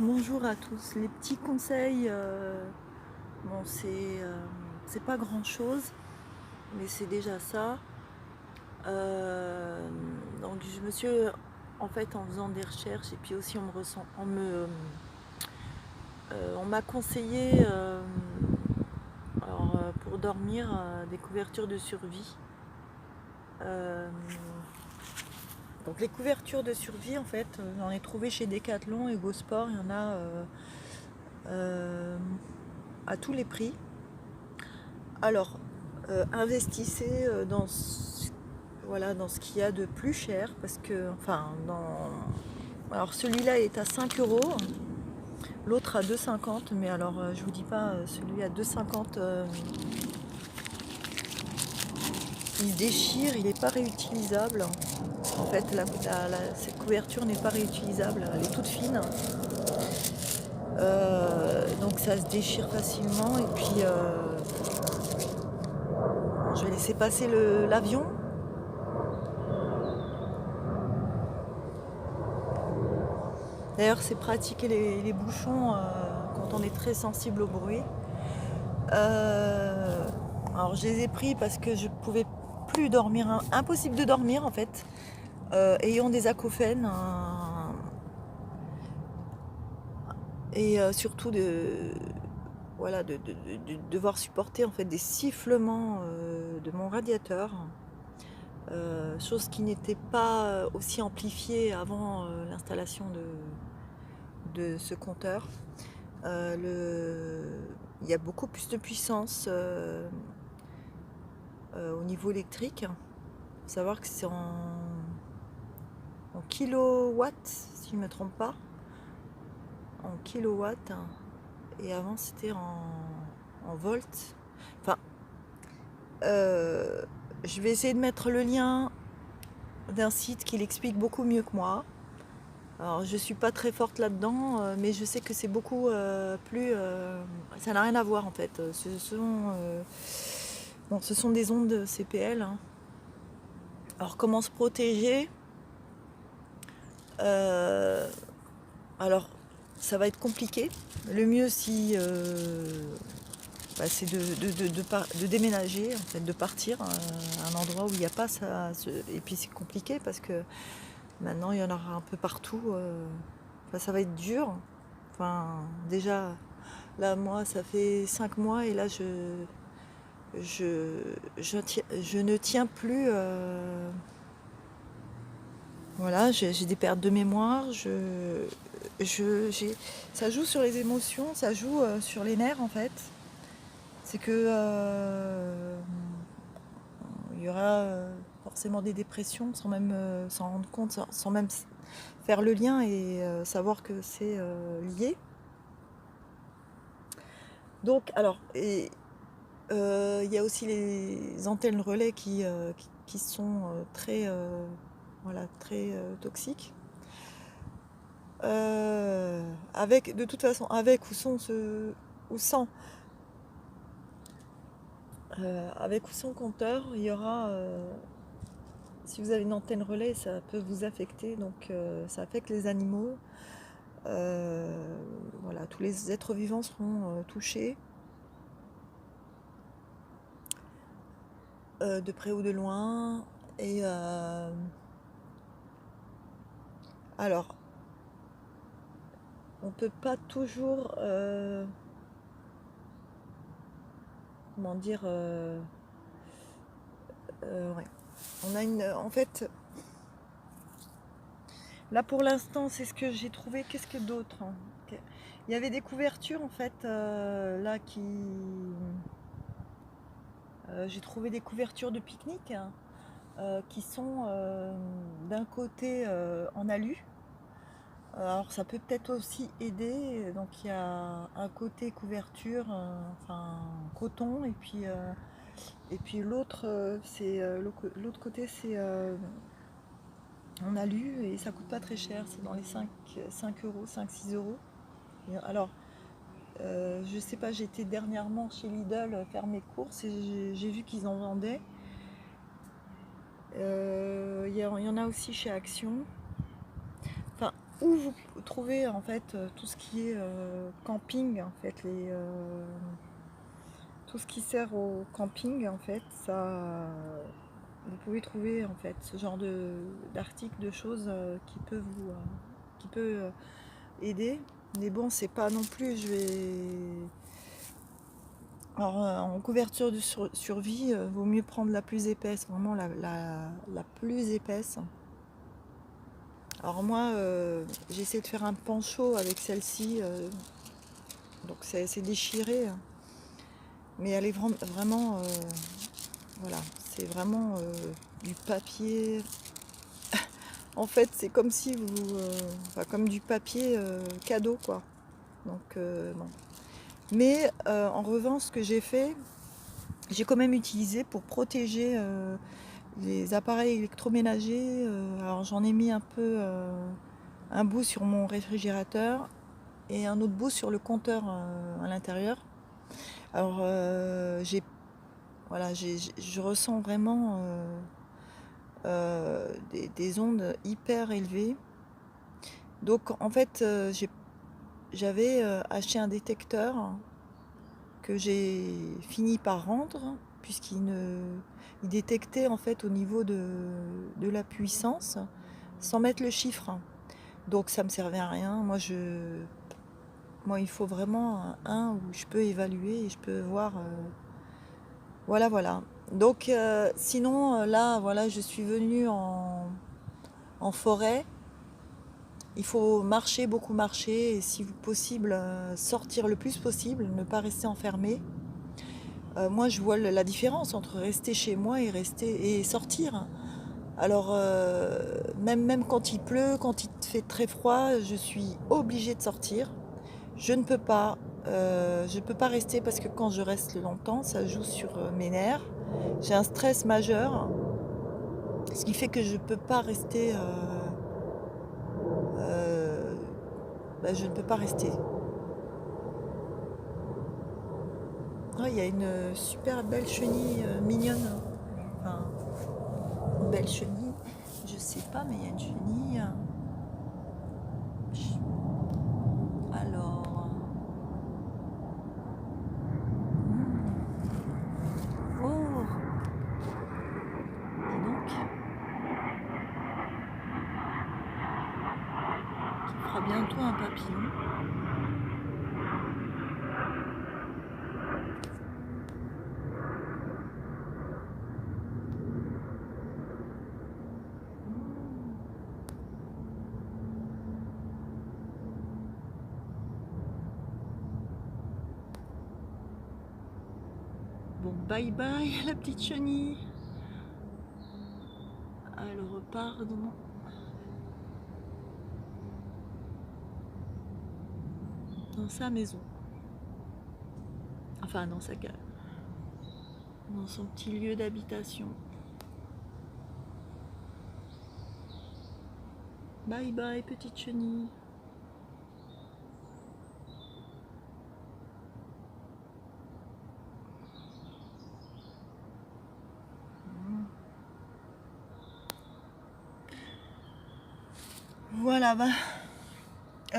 Bonjour à tous. Les petits conseils, bon, c'est pas grand-chose, mais c'est déjà ça. Euh, donc je me suis, en fait, en faisant des recherches et puis aussi on m'a conseillé, pour dormir, des couvertures de survie. Euh, donc les couvertures de survie, en fait, j'en ai trouvé chez Decathlon et Go Sport. Il y en a euh, à tous les prix. Alors, investissez voilà, dans ce qu'il y a de plus cher, parce que, enfin, alors celui-là est à 5 euros, l'autre à 2,50, mais alors je vous dis pas, celui à 2,50, il se déchire, il n'est pas réutilisable. En fait, cette couverture n'est pas réutilisable, elle est toute fine. Donc ça se déchire facilement, et puis je vais laisser passer l'avion. D'ailleurs, c'est pratique les bouchons quand on est très sensible au bruit. Euh, alors, je les ai pris parce que je pouvais plus dormir, hein. Impossible de dormir en fait, ayant des acouphènes, et surtout voilà, de devoir supporter en fait des sifflements de mon radiateur. Chose qui n'était pas aussi amplifiée avant l'installation de ce compteur. Il y a beaucoup plus de puissance au niveau électrique. Il faut savoir que c'est en kilowatts, si je ne me trompe pas. En kilowatts. Et avant, c'était en volts. Enfin, je vais essayer de mettre le lien d'un site qui l'explique beaucoup mieux que moi. Alors, je suis pas très forte là-dedans, mais je sais que c'est beaucoup plus. Ça n'a rien à voir en fait. Bon, ce sont des ondes CPL, hein. Alors, comment se protéger? Euh, alors, ça va être compliqué. Le mieux, c'est de déménager, en fait, de partir à un endroit où il n'y a pas ça. Et puis, c'est compliqué parce que maintenant, il y en aura un peu partout. Enfin, ça va être dur. Enfin, déjà, là, moi, ça fait 5 mois et là, je ne tiens plus. Voilà, j'ai des pertes de mémoire. Ça joue sur les émotions, ça joue sur les nerfs en fait. C'est que il y aura forcément des dépressions sans même s'en rendre compte, sans même faire le lien et savoir que c'est lié. Donc, alors, il y a aussi les antennes relais qui sont très, voilà, très toxiques. Avec, de toute façon, avec ou sans, avec ou sans compteur, il y aura, si vous avez une antenne relais, ça peut vous affecter. Donc, ça affecte les animaux. Voilà, tous les êtres vivants seront touchés, de près ou de loin. Et alors, on peut pas toujours, comment dire, ouais. On a en fait, là pour l'instant, c'est ce que j'ai trouvé. Qu'est-ce que d'autre, hein? Il y avait des couvertures en fait, là j'ai trouvé des couvertures de pique-nique, hein, qui sont d'un côté en alu. Alors ça peut peut-être aussi aider. Donc il y a un côté couverture, enfin coton, et puis l'autre, l'autre côté c'est en alu et ça coûte pas très cher. C'est dans les 5 euros, 5-6 euros. Alors je sais pas, j'étais dernièrement chez Lidl faire mes courses et j'ai vu qu'ils en vendaient. Il y en a aussi chez Action. Enfin, où vous trouvez en fait tout ce qui est camping, en fait, tout ce qui sert au camping, en fait, ça, vous pouvez trouver en fait ce genre d'articles, de choses qui peut aider. Mais bon, c'est pas non plus, je vais. Alors, en couverture de survie, vaut mieux prendre la plus épaisse, vraiment la plus épaisse. Alors moi, j'ai essayé de faire un pancho avec celle-ci, donc c'est déchiré, mais elle est vraiment, voilà, c'est vraiment du papier. En fait, c'est comme si vous, enfin, comme du papier cadeau, quoi. Donc bon. Mais en revanche, ce que j'ai fait, j'ai quand même utilisé pour protéger les appareils électroménagers. Alors j'en ai mis un peu, un bout sur mon réfrigérateur et un autre bout sur le compteur à l'intérieur. Alors voilà, je ressens vraiment des ondes hyper élevées. Donc en fait, j'avais acheté un détecteur que j'ai fini par rendre, il détectait en fait au niveau de la puissance sans mettre le chiffre. Donc ça me servait à rien. Moi il faut vraiment un où je peux évaluer et je peux voir. Voilà, voilà. Donc sinon là, voilà, je suis venue en forêt. Il faut marcher, beaucoup marcher, et si possible, sortir le plus possible, ne pas rester enfermé. Moi, je vois la différence entre rester chez moi et sortir. Alors, même quand il pleut, quand il fait très froid, je suis obligée de sortir. Je ne peux pas rester parce que quand je reste longtemps, ça joue sur mes nerfs. J'ai un stress majeur, ce qui fait que je ne peux pas rester. Euh, je ne peux pas rester. Ah, il y a une super belle chenille mignonne. Enfin, une belle chenille. Je sais pas, mais il y a une chenille. Alors. Oh, dis donc. Qui fera bientôt un papillon. Bon, bye bye la petite chenille. Elle repart dans sa maison. Enfin, dans son petit lieu d'habitation. Bye bye petite chenille. Voilà,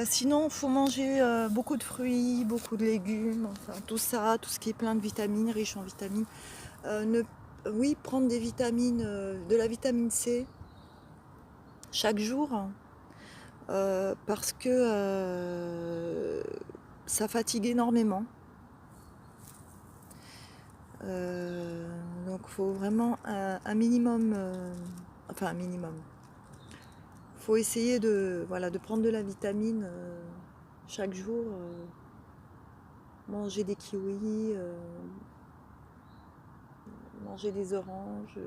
sinon, il faut manger beaucoup de fruits, beaucoup de légumes, enfin tout ça, tout ce qui est plein de vitamines, riche en vitamines. Oui, prendre des vitamines, de la vitamine C chaque jour, parce que ça fatigue énormément. Donc il faut vraiment un minimum, enfin un minimum. Il faut essayer de prendre de la vitamine chaque jour. Manger des kiwis, manger des oranges,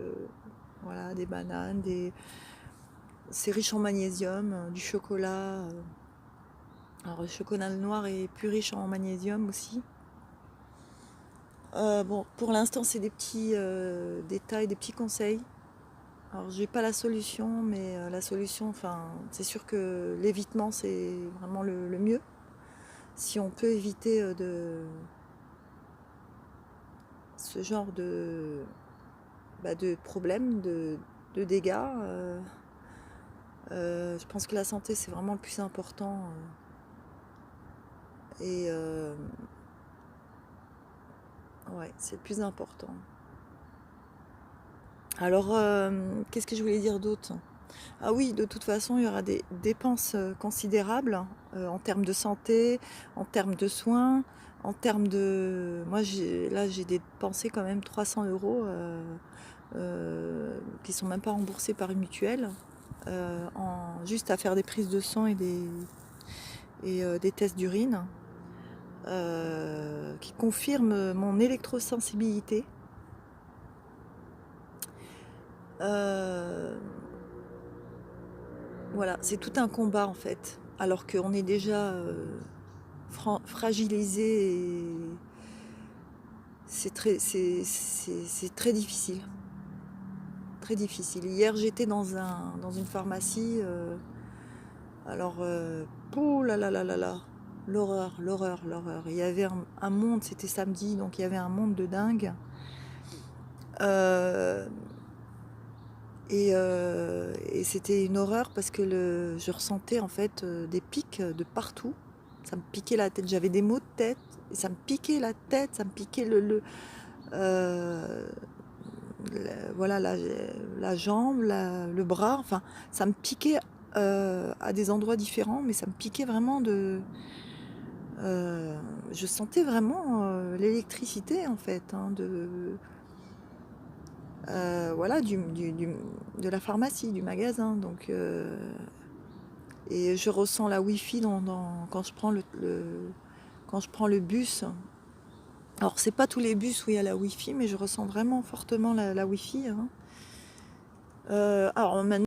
voilà, des bananes, c'est riche en magnésium, du chocolat. Alors le chocolat noir est plus riche en magnésium aussi. Bon, pour l'instant c'est des petits détails, des petits conseils. Alors j'ai pas la solution, mais la solution, enfin, c'est sûr que l'évitement c'est vraiment le mieux. Si on peut éviter ce genre de problèmes, de dégâts, Je pense que la santé, c'est vraiment le plus important. Et ouais, c'est le plus important. Alors, qu'est-ce que je voulais dire d'autre? Ah oui, de toute façon, il y aura des dépenses considérables en termes de santé, en termes de soins, en termes de... Moi, là, j'ai dépensé quand même 300 euros qui sont même pas remboursés par une mutuelle, juste à faire des prises de sang et des tests d'urine qui confirment mon électrosensibilité. Voilà, c'est tout un combat en fait, alors qu'on est déjà fragilisé et c'est très difficile. Très difficile. Hier, j'étais dans une pharmacie. Alors, oh là là là là là, l'horreur, l'horreur, l'horreur. Il y avait un monde, c'était samedi, donc il y avait un monde de dingue. Et c'était une horreur parce que je ressentais en fait des pics de partout. Ça me piquait la tête. J'avais des maux de tête. Et ça me piquait la tête, ça me piquait euh, voilà, la jambe, le bras. Enfin, ça me piquait à des endroits différents, mais ça me piquait vraiment je sentais vraiment l'électricité en fait, hein, voilà, de la pharmacie, du magasin. Donc, et je ressens la Wi-Fi quand je prends quand je prends le bus. Alors, c'est pas tous les bus où il y a la Wi-Fi, mais je ressens vraiment fortement la Wi-Fi, hein. Alors, maintenant,